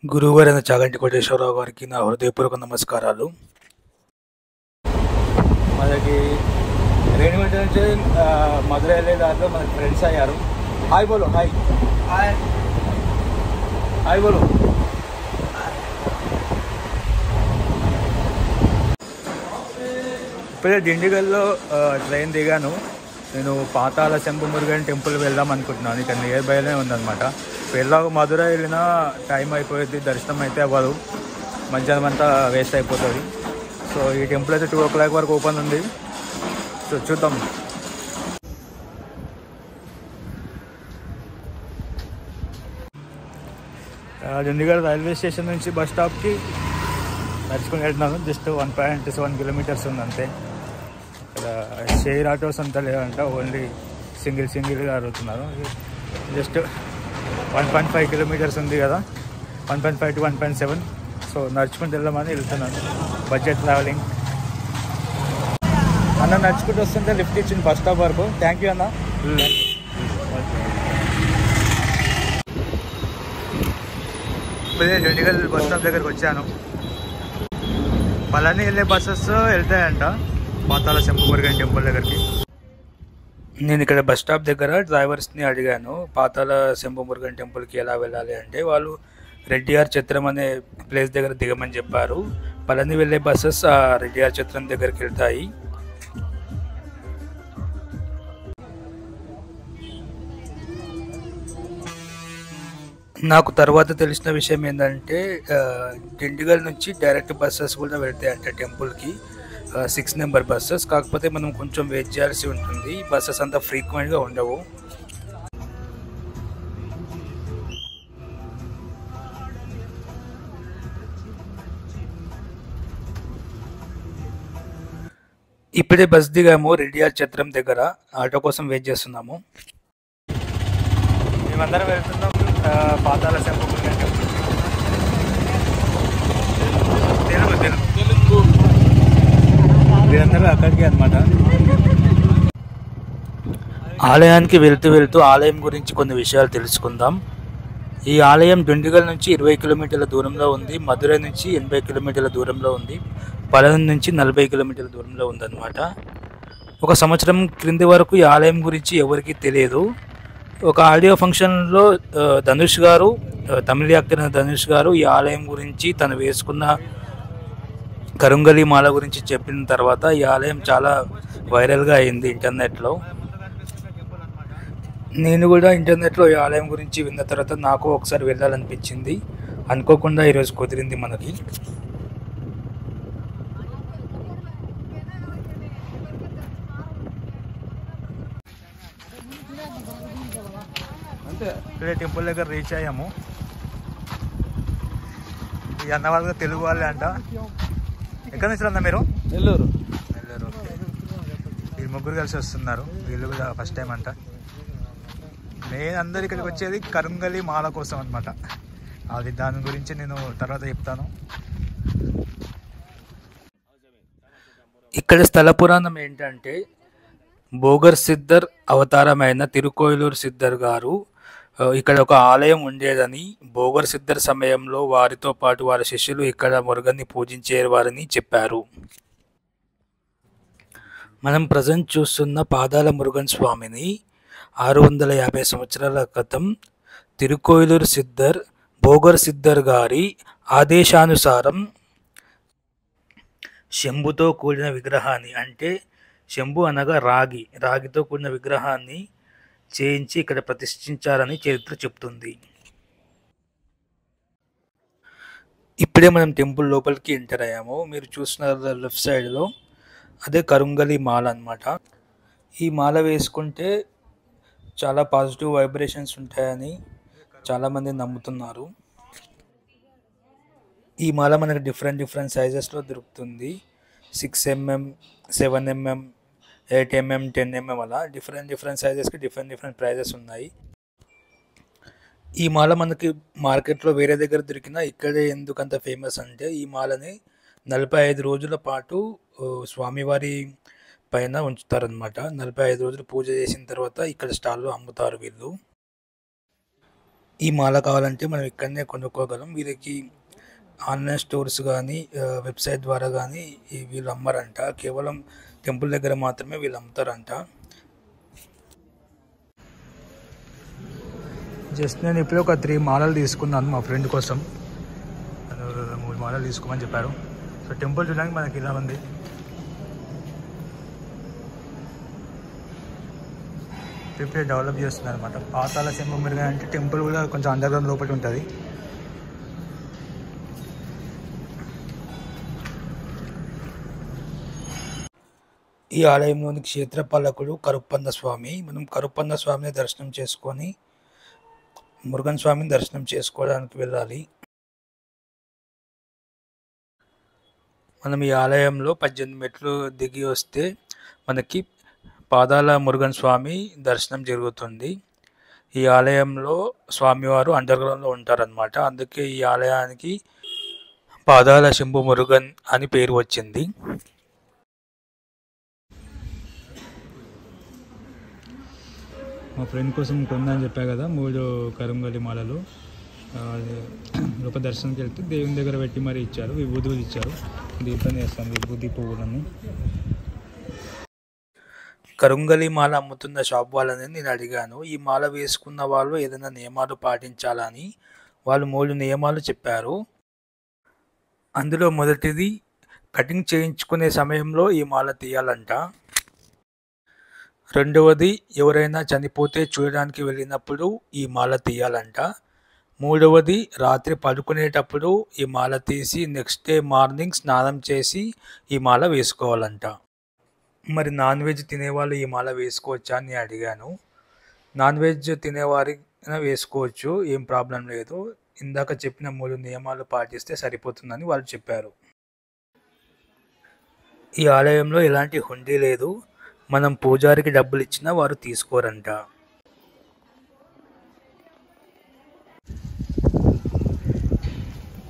గురువుగారైన చాగంటి కోటేశ్వరరావు గారికి నా హృదయపూర్వక నమస్కారాలు. మనకి రేణిగుంట నుంచి మధుర వెళ్ళే దాంట్లో మనకి ఫ్రెండ్స్ అయ్యారు. హాయ్ బోలో, హాయ్ హాయ్ హాయ్ బోలో. ఇప్పుడే డిండిగల్లో ట్రైన్ దిగాను. నేను పాతాళ శంభు మురుగన్ టెంపుల్ వెళ్దాం అనుకుంటున్నాను. ఇక్కడ నియర్ బైలోనే ఉందన్నమాట. వెళ్ళాక మధుర వెళ్ళినా టైం అయిపోయింది, దర్శనం అయితే అవ్వదు, మధ్యాహ్నం అంతా వేస్ట్ అయిపోతుంది. సో ఈ టెంపుల్ అయితే 2 o'clock వరకు ఓపెన్ ఉంది. సో చూద్దాం. చండీగఢ్ రైల్వే స్టేషన్ నుంచి బస్ స్టాప్కి నడుచుకుని వెళ్తున్నాను. జస్ట్ 1.7 kilometers ఉంది అంతే. ఇక్కడ షేర్ ఆటోస్ అంతా లేదంట, ఓన్లీ సింగిల్గా అడుగుతున్నారు. జస్ట్ 1.5 kilometers ఉంది కదా, 1.5 to 1.7. సో నడుచుకుంటూ వెళ్దామని వెళ్తున్నాను. Budget travelling. అన్న నడుచుకుంటూ వస్తుంటే లిఫ్ట్ ఇచ్చింది బస్ స్టాప్ వరకు. థ్యాంక్ యూ అన్న. ఇప్పుడే చండీగఢ్ బస్ స్టాప్ దగ్గరికి వచ్చాను. పళని వెళ్ళే బస్సెస్ వెళ్తాయంట పాతాళ శంభు మురుగన్ టెంపుల్ దగ్గరికి. నేను ఇక్కడ బస్ స్టాప్ దగ్గర డ్రైవర్స్ని అడిగాను పాతాళ శంభు మురుగన్ టెంపుల్కి ఎలా వెళ్ళాలి అంటే, వాళ్ళు రెడ్డియార్ ఛత్రం అనే ప్లేస్ దగ్గర దిగమని చెప్పారు. పళని వెళ్ళే బస్సెస్ ఆ రెడ్డియార్ ఛత్రం దగ్గరికి వెళ్తాయి. నాకు తర్వాత తెలిసిన విషయం ఏంటంటే, డిండిగల్ నుంచి డైరెక్ట్ బస్సెస్ కూడా వెళ్తాయి అంటే టెంపుల్కి, 6 నెంబర్ బస్సెస్. కాకపోతే మనం కొంచెం వెయిట్ చేయాల్సి ఉంటుంది. బస్సెస్ అంతా ఫ్రీక్వెంట్గా ఉండవు. ఇప్పుడే బస్ దిగాము రెడ్డియార్ ఛత్రం దగ్గర. ఆటో కోసం వెయిట్ చేస్తున్నాము. మేమందరం వెళ్తున్నాం పాతాళ శంభు మురుగన్ టెంపుల్. తెలుగు వీరందరూ అక్కడికి అనమాట. ఆలయానికి వెళ్తూ ఆలయం గురించి కొన్ని విషయాలు తెలుసుకుందాం. ఈ ఆలయం డిండిగల్ నుంచి 20 kilometers దూరంలో ఉంది, మధురై నుంచి 80 kilometers దూరంలో ఉంది, పళని నుంచి 40 kilometers దూరంలో ఉందన్నమాట. ఒక సంవత్సరం క్రింది వరకు ఈ ఆలయం గురించి ఎవరికీ తెలియదు. ఒక ఆడియో ఫంక్షన్లో ధనుష్ గారు, తమిళ యాక్టర్ ధనుష్ గారు ఈ ఆలయం గురించి తను వేసుకున్న కరుంగలి మాల గురించి చెప్పిన తర్వాత ఈ ఆలయం చాలా వైరల్గా అయింది ఇంటర్నెట్లో. నేను కూడా ఇంటర్నెట్లో ఈ ఆలయం గురించి విన్న తర్వాత నాకు ఒకసారి వెళ్ళాలనిపించింది. అనుకోకుండా ఈరోజు కుదిరింది మనకి. ఇప్పుడే టెంపుల్ దగ్గర రీచ్ అయ్యాము. ఈ అన్న వాళ్ళగా తెలుగు వాళ్ళే అంట. ఎక్కడి నుంచి అన్న మీరు? నెల్లూరు. ఓకే. వీళ్ళు ముగ్గురు కలిసి వస్తున్నారు. వీళ్ళు కూడా ఫస్ట్ టైం అంట. నేను అందరు ఇక్కడికి వచ్చేది కరుంగలి మాల కోసం అనమాట. అది దాని గురించి నేను తర్వాత చెప్తాను. ఇక్కడ స్థల పురాణం ఏంటంటే, బోగర్ సిద్ధర్ అవతారమైన తిరుకోయిలూరు సిద్ధర్ గారు ఇక్కడ ఒక ఆలయం ఉండేదని, బోగర్ సిద్ధర్ సమయంలో వారితో పాటు వారి శిష్యులు ఇక్కడ మురుగన్ని పూజించేవారని చెప్పారు. మనం ప్రజెంట్ చూస్తున్న పాదాల మురుగన్ స్వామిని 650 సంవత్సరాల క్రితం తిరుకోయిలూరు సిద్ధర్ బోగర్ సిద్ధర్ గారి ఆదేశానుసారం శంభుతో కూడిన విగ్రహాన్ని, అంటే శంభు అనగా రాగితో కూడిన విగ్రహాన్ని చేయించి ఇక్కడ ప్రతిష్ఠించారని చరిత్ర చెప్తుంది. ఇప్పుడే మనం టెంపుల్ లోపలికి ఎంటర్ అయ్యాము. మీరు చూస్తున్న లెఫ్ట్ సైడ్లో అదే కరుంగలి మాల అన్నమాట. ఈ మాల వేసుకుంటే చాలా పాజిటివ్ వైబ్రేషన్స్ ఉంటాయని చాలామంది నమ్ముతున్నారు. ఈ మాల మనకు డిఫరెంట్ సైజెస్లో దొరుకుతుంది. 6 mm, 7 mm, 8 mm, 10 mm అలా డిఫరెంట్ సైజెస్కి డిఫరెంట్ ప్రైజెస్ ఉన్నాయి. ఈ మాల మనకి మార్కెట్లో వేరే దగ్గర దొరికినా ఇక్కడే ఎందుకంత ఫేమస్ అంటే, ఈ మాలని 45 రోజుల పాటు స్వామివారి పైన ఉంచుతారనమాట. 45 రోజులు పూజ చేసిన తర్వాత ఇక్కడ స్టాల్లో అమ్ముతారు వీళ్ళు. ఈ మాల కావాలంటే మనం ఇక్కడనే కొనుక్కోగలం. వీళ్ళకి ఆన్లైన్ స్టోర్స్ కానీ వెబ్సైట్ ద్వారా కానీ వీళ్ళు అమ్మరంట. కేవలం టెంపుల్ దగ్గర మాత్రమే వీళ్ళు అమ్ముతారంట. జస్ట్ నేను ఇప్పుడు ఒక 3 మాలలు తీసుకున్నాను మా ఫ్రెండ్ కోసం. 3 మాలలు తీసుకోమని చెప్పారు. సో టెంపుల్ చూడడానికి మనకి ఇలా ఉంది. ఇప్పుడే డెవలప్ చేస్తున్నారు అనమాట. పాతాళ శంభు మెరుగు అంటే టెంపుల్ కూడా కొంచెం అండర్ గ్రౌండ్ లోపల ఉంటుంది. ఈ ఆలయంలోని క్షేత్రపాలకుడు కరుప్పన్న స్వామి. మనం కరుప్పన్న స్వామిని దర్శనం చేసుకొని మురుగన్ స్వామిని దర్శనం చేసుకోవడానికి వెళ్ళాలి. మనం ఈ ఆలయంలో 18 మెట్లు దిగి వస్తే మనకి పాదాల మురుగన్ స్వామి దర్శనం జరుగుతుంది. ఈ ఆలయంలో స్వామివారు అండర్ గ్రౌండ్లో ఉంటారనమాట. అందుకే ఈ ఆలయానికి పాదాల శంభు మురుగన్ అని పేరు వచ్చింది. మా ఫ్రెండ్ కోసం కొందని చెప్పా కదా 3 కరంగలి మాలలు. ఒక దర్శనంకి వెళ్తే దేవుని దగ్గర పెట్టి మరీ ఇచ్చారు. విభూతులు ఇచ్చారు. దీపం వేస్తాను విభూతి పువ్వులను. కరుంగలి మాల అమ్ముతున్న షాప్ వాళ్ళని నేను అడిగాను. ఈ మాల వేసుకున్న వాళ్ళు ఏదైనా నియమాలు పాటించాలని. వాళ్ళు 3 నియమాలు చెప్పారు. అందులో మొదటిది కటింగ్ చేయించుకునే సమయంలో ఈ మాల తీయాలంట. రెండవది ఎవరైనా చనిపోతే చూడడానికి వెళ్ళినప్పుడు ఈ మాల తీయాలంట. మూడవది రాత్రి పడుకునేటప్పుడు ఈ మాల తీసి నెక్స్ట్ డే మార్నింగ్ స్నానం చేసి ఈ మాల వేసుకోవాలంట. మరి నాన్ వెజ్ తినేవాళ్ళు ఈ మాల వేసుకోవచ్చా అని అడిగాను. నాన్ వెజ్ తినేవారైనా వేసుకోవచ్చు, ఏం ప్రాబ్లం లేదు. ఇందాక చెప్పిన 3 నియమాలు పాటిస్తే సరిపోతుందని వాళ్ళు చెప్పారు. ఈ ఆలయంలో ఎలాంటి హుండీ లేదు. మనం పూజారికి డబ్బులు ఇచ్చినా వారు తీసుకోరంట.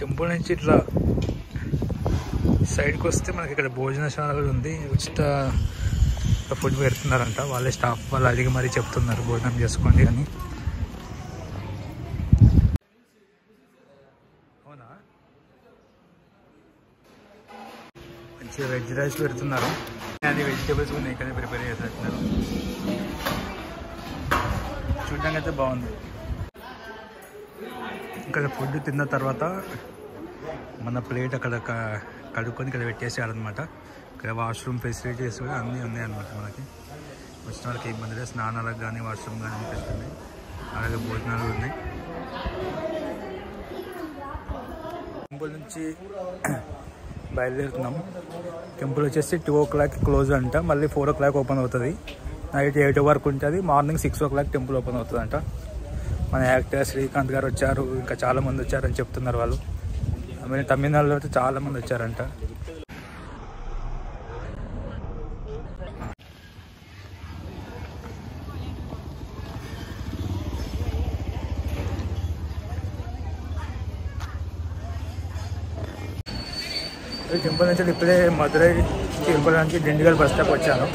టెంపుల్ నుంచి ఇట్లా సైడ్కి వస్తే మనకి ఇక్కడ భోజనశాల కూడా ఉంది. ఉచిత ఫుడ్ పెడుతున్నారంట. వాళ్ళే స్టాఫ్ వాళ్ళు అడిగి మరీ చెప్తున్నారు భోజనం చేసుకోండి అని. అవునా, మంచిగా వెజ్ రైస్ పెడుతున్నారు. అది వెజిటేబుల్స్ కూడా ఇక్కడే ప్రిపేర్ చేస్తున్నారు. చూడడానికి అయితే బాగుంది. ఇక్కడ ఫుడ్ తిన్న తర్వాత మన ప్లేట్ అక్కడ కడుక్కొని ఇక్కడ పెట్టేసారనమాట. ఇక్కడ వాష్రూమ్ ఫెసిలిటీస్ కూడా అన్నీ ఉన్నాయన్నమాట. మనకి వచ్చిన వాళ్ళకి ఇబ్బంది లేదు. స్నానాలకు కానీ వాష్రూమ్ కానీ అనిపిస్తుంది. అలాగే భోజనాలు ఉన్నాయి. టెంపుల్ నుంచి బయలుదేరుతున్నాం. టెంపుల్ వచ్చేసి 2 o'clock క్లోజ్ అంట. మళ్ళీ 4 o'clock ఓపెన్ అవుతుంది. నైట్ 8 వరకు ఉంటుంది. మార్నింగ్ 6 o'clock టెంపుల్ ఓపెన్ అవుతుంది అంట. మన యాక్టర్ శ్రీకాంత్ గారు వచ్చారు, ఇంకా చాలామంది వచ్చారని చెప్తున్నారు వాళ్ళు. తమిళనాడులో అయితే చాలామంది వచ్చారంట. టెంపుల్ నుంచి ఇప్పుడే మధురై వెళ్ళడానికి దిండిగల్ బస్ స్టాప్ వచ్చాను.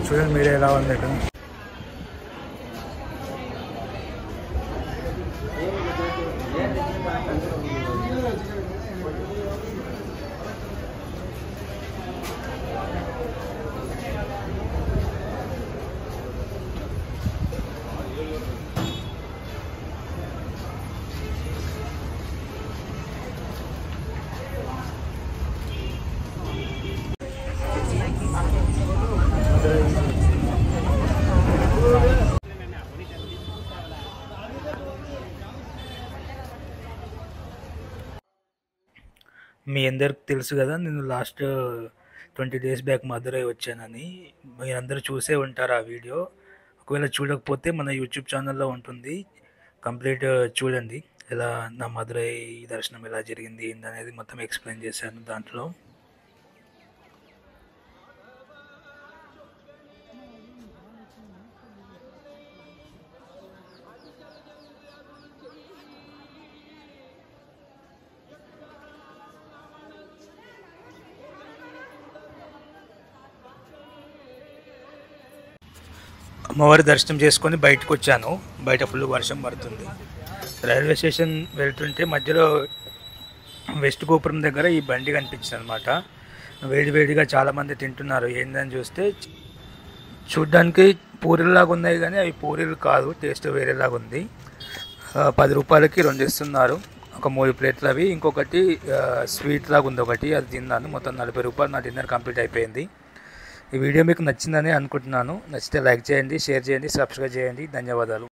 చూడండి మీరే ఎలా ఉంది ఇక్కడ. మీ అందరికి తెలుసు కదా, నేను లాస్ట్ 20 days బ్యాక్ మధురై వచ్చానని. మీరందరూ చూసే ఉంటారు ఆ వీడియో. ఒకవేళ చూడకపోతే మన యూట్యూబ్ ఛానల్లో ఉంటుంది, కంప్లీట్ చూడండి. ఎలా నా మధురై దర్శనం ఎలా జరిగింది ఏంటనేది మొత్తం ఎక్స్ప్లెయిన్ చేశాను దాంట్లో. అమ్మవారి దర్శనం చేసుకొని బయటకు వచ్చాను. బయట ఫుల్ వర్షం పడుతుంది. రైల్వే స్టేషన్ వెళ్తుంటే మధ్యలో వెస్ట్ గోపురం దగ్గర ఈ బండి కనిపించింది అనమాట. వేడివేడిగా చాలామంది తింటున్నారు. ఏందని చూస్తే చూడ్డానికి పూరీలాగా ఉన్నాయి, కానీ అవి పూరీలు కాదు, టేస్ట్ వేరేలాగా ఉంది. 10 రూపాయలకి 2 ఇస్తున్నారు. ఒక 3 ప్లేట్లు అవి, ఇంకొకటి స్వీట్ లాగా ఉంది ఒకటి, అది తిన్నాను. మొత్తం 40 రూపాయలు నా డిన్నర్ కంప్లీట్ అయిపోయింది. ఈ వీడియో మీకు నచ్చిందని అనుకుంటున్నాను. నచ్చితే లైక్ చేయండి, షేర్ చేయండి, సబ్స్క్రైబ్ చేయండి. ధన్యవాదాలు.